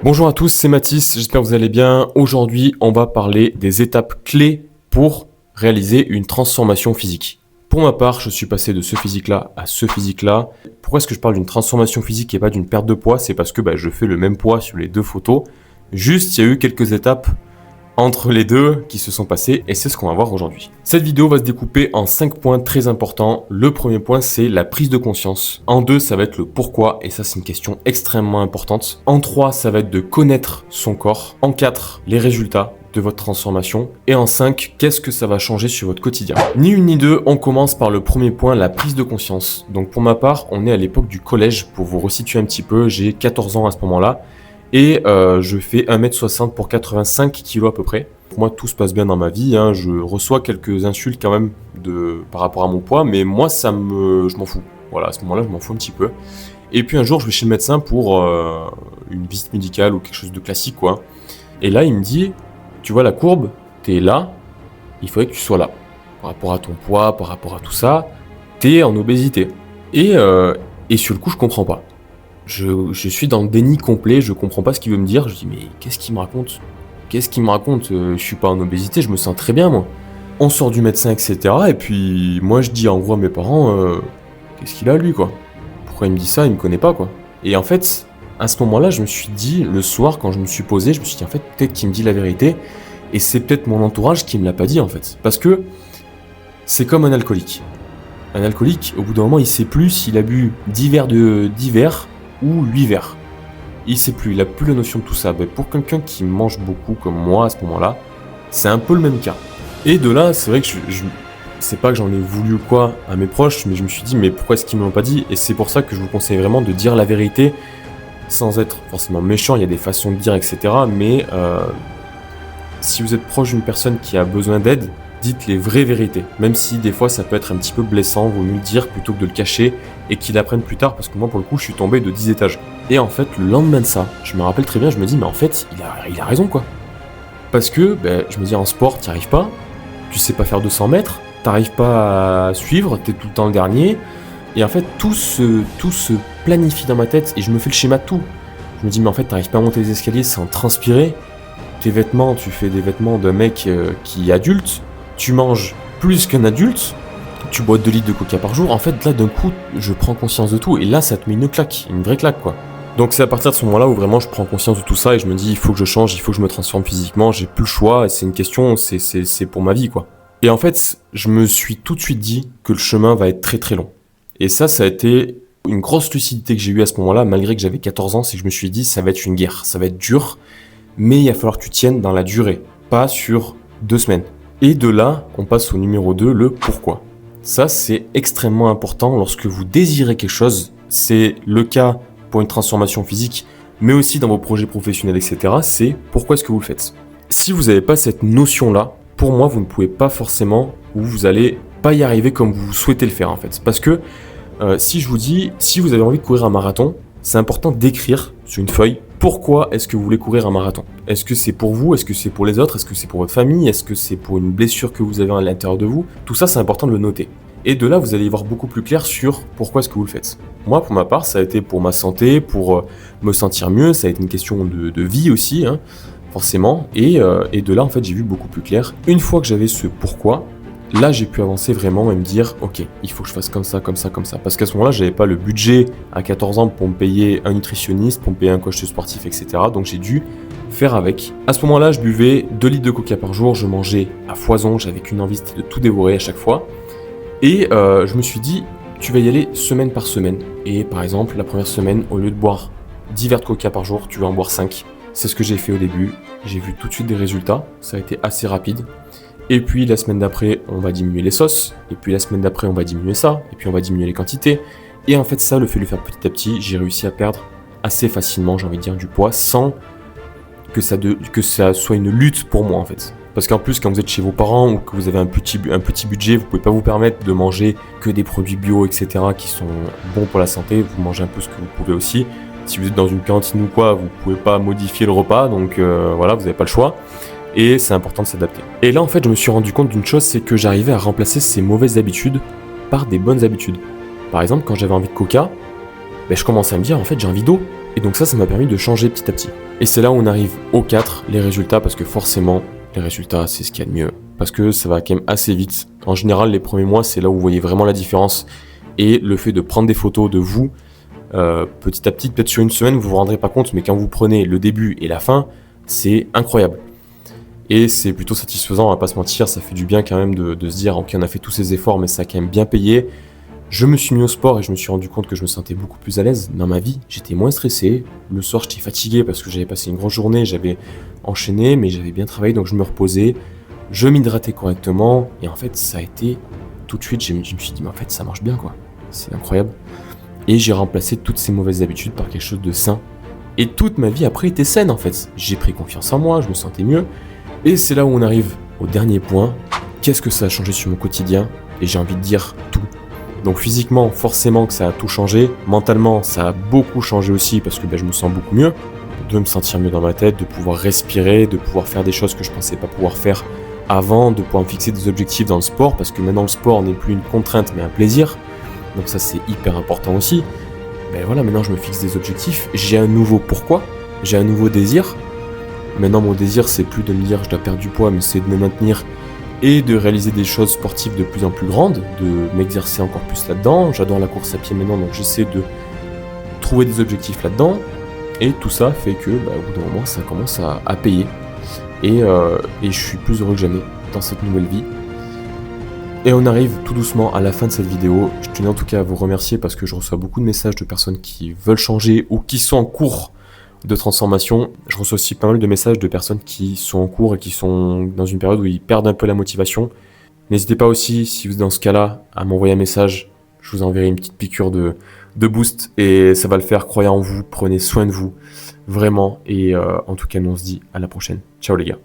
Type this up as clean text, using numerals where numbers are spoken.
Bonjour à tous, c'est Mathis, j'espère que vous allez bien. Aujourd'hui, on va parler des étapes clés pour réaliser une transformation physique. Pour ma part, je suis passé de ce physique-là à ce physique-là. Pourquoi est-ce que je parle d'une transformation physique et pas d'une perte de poids? C'est parce que je fais le même poids sur les deux photos. Juste, il y a eu quelques étapes entre les deux qui se sont passées et c'est ce qu'on va voir aujourd'hui. Cette vidéo va se découper en 5 points très importants. Le premier point, c'est la prise de conscience. En 2, ça va être le pourquoi et ça, c'est une question extrêmement importante. En 3, ça va être de connaître son corps. En 4, les résultats de votre transformation. Et en 5, qu'est-ce que ça va changer sur votre quotidien? Ni une ni deux, on commence par le premier point, la prise de conscience. Donc pour ma part, on est à l'époque du collège. Pour vous resituer un petit peu, j'ai 14 ans à ce moment-là. Et je fais 1m60 pour 85 kg à peu près. Pour moi, tout se passe bien dans ma vie. Je reçois quelques insultes quand même par rapport à mon poids, mais moi, je m'en fous. Voilà, à ce moment-là, je m'en fous un petit peu. Et puis un jour, je vais chez le médecin pour une visite médicale ou quelque chose de classique, quoi. Et là, il me dit, tu vois la courbe, t'es là, il faudrait que tu sois là. Par rapport à ton poids, par rapport à tout ça, t'es en obésité. Et sur le coup, je comprends pas. Je suis dans le déni complet, je comprends pas ce qu'il veut me dire. Je dis mais qu'est-ce qu'il me raconte? Je suis pas en obésité, je me sens très bien moi. On sort du médecin, etc. Et puis moi je dis en gros à mes parents, qu'est-ce qu'il a lui quoi? Pourquoi il me dit ça? Il me connaît pas quoi. Et en fait, à ce moment-là, je me suis dit, le soir quand je me suis posé, je me suis dit en fait peut-être qu'il me dit la vérité. Et c'est peut-être mon entourage qui me l'a pas dit en fait. Parce que c'est comme un alcoolique. Un alcoolique, au bout d'un moment, il sait plus s'il a bu 10 verres ou 8 verres. Il sait plus, il a plus la notion de tout ça. Pour quelqu'un qui mange beaucoup comme moi à ce moment-là, c'est un peu le même cas. Et de là, c'est vrai que c'est pas que j'en ai voulu quoi à mes proches, mais je me suis dit mais pourquoi est-ce qu'ils me l'ont pas dit? Et c'est pour ça que je vous conseille vraiment de dire la vérité sans être forcément méchant. Il y a des façons de dire, etc. Mais si vous êtes proche d'une personne qui a besoin d'aide, dites les vraies vérités. Même si des fois ça peut être un petit peu blessant, vaut mieux le dire plutôt que de le cacher et qu'il apprenne plus tard, parce que moi pour le coup je suis tombé de 10 étages. Et en fait le lendemain de ça, je me rappelle très bien, je me dis mais en fait il a raison quoi. Parce que je me dis en sport t'y arrives pas, tu sais pas faire 200 mètres, t'arrives pas à suivre, t'es tout le temps le dernier. Et en fait tout se planifie dans ma tête et je me fais le schéma de tout. Je me dis mais en fait t'arrives pas à monter les escaliers sans transpirer. Tes vêtements, tu fais des vêtements d'un mec qui est adulte. Tu manges plus qu'un adulte, tu bois 2 litres de coca par jour, en fait là d'un coup je prends conscience de tout et là ça te met une claque, une vraie claque quoi. Donc c'est à partir de ce moment là où vraiment je prends conscience de tout ça et je me dis il faut que je change, il faut que je me transforme physiquement, j'ai plus le choix et c'est une question, c'est pour ma vie quoi. Et en fait je me suis tout de suite dit que le chemin va être très très long. Et ça a été une grosse lucidité que j'ai eue à ce moment là, malgré que j'avais 14 ans, c'est que je me suis dit ça va être une guerre, ça va être dur, mais il va falloir que tu tiennes dans la durée, pas sur 2 semaines. Et de là, on passe au numéro 2, le pourquoi. Ça, c'est extrêmement important lorsque vous désirez quelque chose. C'est le cas pour une transformation physique, mais aussi dans vos projets professionnels, etc. C'est pourquoi est-ce que vous le faites. Si vous n'avez pas cette notion-là, pour moi, vous ne pouvez pas forcément, ou vous n'allez pas y arriver comme vous souhaitez le faire en fait. Parce que si je vous dis, si vous avez envie de courir un marathon, c'est important d'écrire sur une feuille pourquoi est-ce que vous voulez courir un marathon. Est-ce que c'est pour vous? Est-ce que c'est pour les autres? Est-ce que c'est pour votre famille? Est-ce que c'est pour une blessure que vous avez à l'intérieur de vous? Tout ça, c'est important de le noter. Et de là, vous allez y voir beaucoup plus clair sur pourquoi est-ce que vous le faites. Moi, pour ma part, ça a été pour ma santé, pour me sentir mieux. Ça a été une question de vie aussi, forcément. Et de là, en fait, j'ai vu beaucoup plus clair. Une fois que j'avais ce pourquoi, là, j'ai pu avancer vraiment et me dire, ok, il faut que je fasse comme ça, comme ça, comme ça. Parce qu'à ce moment-là, j'avais pas le budget à 14 ans pour me payer un nutritionniste, pour me payer un coach sportif, etc. Donc j'ai dû faire avec. À ce moment-là, je buvais 2 litres de coca par jour, je mangeais à foison, j'avais qu'une envie, c'était de tout dévorer à chaque fois. Et je me suis dit, tu vas y aller semaine par semaine. Et par exemple, la première semaine, au lieu de boire 10 verres de coca par jour, tu vas en boire 5. C'est ce que j'ai fait au début. J'ai vu tout de suite des résultats. Ça a été assez rapide. Et puis la semaine d'après, on va diminuer les sauces. Et puis la semaine d'après, on va diminuer ça. Et puis on va diminuer les quantités. Et en fait, ça, le fait de le faire petit à petit, j'ai réussi à perdre assez facilement, j'ai envie de dire, du poids sans que ça soit une lutte pour moi en fait. Parce qu'en plus, quand vous êtes chez vos parents ou que vous avez un petit budget, vous pouvez pas vous permettre de manger que des produits bio, etc. qui sont bons pour la santé. Vous mangez un peu ce que vous pouvez aussi. Si vous êtes dans une cantine ou quoi, vous pouvez pas modifier le repas. Donc voilà, vous n'avez pas le choix. Et c'est important de s'adapter. Et là, en fait, je me suis rendu compte d'une chose, c'est que j'arrivais à remplacer ces mauvaises habitudes par des bonnes habitudes. Par exemple, quand j'avais envie de coca, je commençais à me dire, en fait, j'ai envie d'eau. Et donc ça m'a permis de changer petit à petit. Et c'est là où on arrive au 4, les résultats, parce que forcément, les résultats, c'est ce qu'il y a de mieux. Parce que ça va quand même assez vite. En général, les premiers mois, c'est là où vous voyez vraiment la différence. Et le fait de prendre des photos de vous, petit à petit, peut-être sur une semaine, vous vous rendrez pas compte, mais quand vous prenez le début et la fin, c'est incroyable. Et c'est plutôt satisfaisant, on va pas se mentir, ça fait du bien quand même de se dire, ok, on a fait tous ces efforts, mais ça a quand même bien payé. Je me suis mis au sport et je me suis rendu compte que je me sentais beaucoup plus à l'aise dans ma vie. J'étais moins stressé. Le soir, j'étais fatigué parce que j'avais passé une grosse journée, j'avais enchaîné, mais j'avais bien travaillé, donc je me reposais. Je m'hydratais correctement. Et en fait, ça a été tout de suite, je me suis dit, mais en fait, ça marche bien, quoi. C'est incroyable. Et j'ai remplacé toutes ces mauvaises habitudes par quelque chose de sain. Et toute ma vie après était saine, en fait. J'ai pris confiance en moi, je me sentais mieux. Et c'est là où on arrive au dernier point. Qu'est-ce que ça a changé sur mon quotidien? Et j'ai envie de dire tout. Donc physiquement, forcément que ça a tout changé. Mentalement, ça a beaucoup changé aussi parce que je me sens beaucoup mieux. De me sentir mieux dans ma tête, de pouvoir respirer, de pouvoir faire des choses que je pensais pas pouvoir faire avant, de pouvoir me fixer des objectifs dans le sport parce que maintenant le sport n'est plus une contrainte mais un plaisir. Donc ça c'est hyper important aussi. Voilà, maintenant je me fixe des objectifs. J'ai un nouveau pourquoi, j'ai un nouveau désir. Maintenant mon désir c'est plus de me dire je dois perdre du poids mais c'est de me maintenir et de réaliser des choses sportives de plus en plus grandes, de m'exercer encore plus là-dedans. J'adore la course à pied maintenant, donc j'essaie de trouver des objectifs là-dedans. Et tout ça fait que, au bout d'un moment, ça commence à payer. Et je suis plus heureux que jamais dans cette nouvelle vie. Et on arrive tout doucement à la fin de cette vidéo. Je tenais en tout cas à vous remercier parce que je reçois beaucoup de messages de personnes qui veulent changer ou qui sont en cours de transformation. Je reçois aussi pas mal de messages de personnes qui sont en cours et qui sont dans une période où ils perdent un peu la motivation. N'hésitez pas aussi, si vous êtes dans ce cas-là, à m'envoyer un message. Je vous enverrai une petite piqûre de boost et ça va le faire. Croyez en vous, prenez soin de vous, vraiment. Et en tout cas, nous on se dit à la prochaine. Ciao les gars.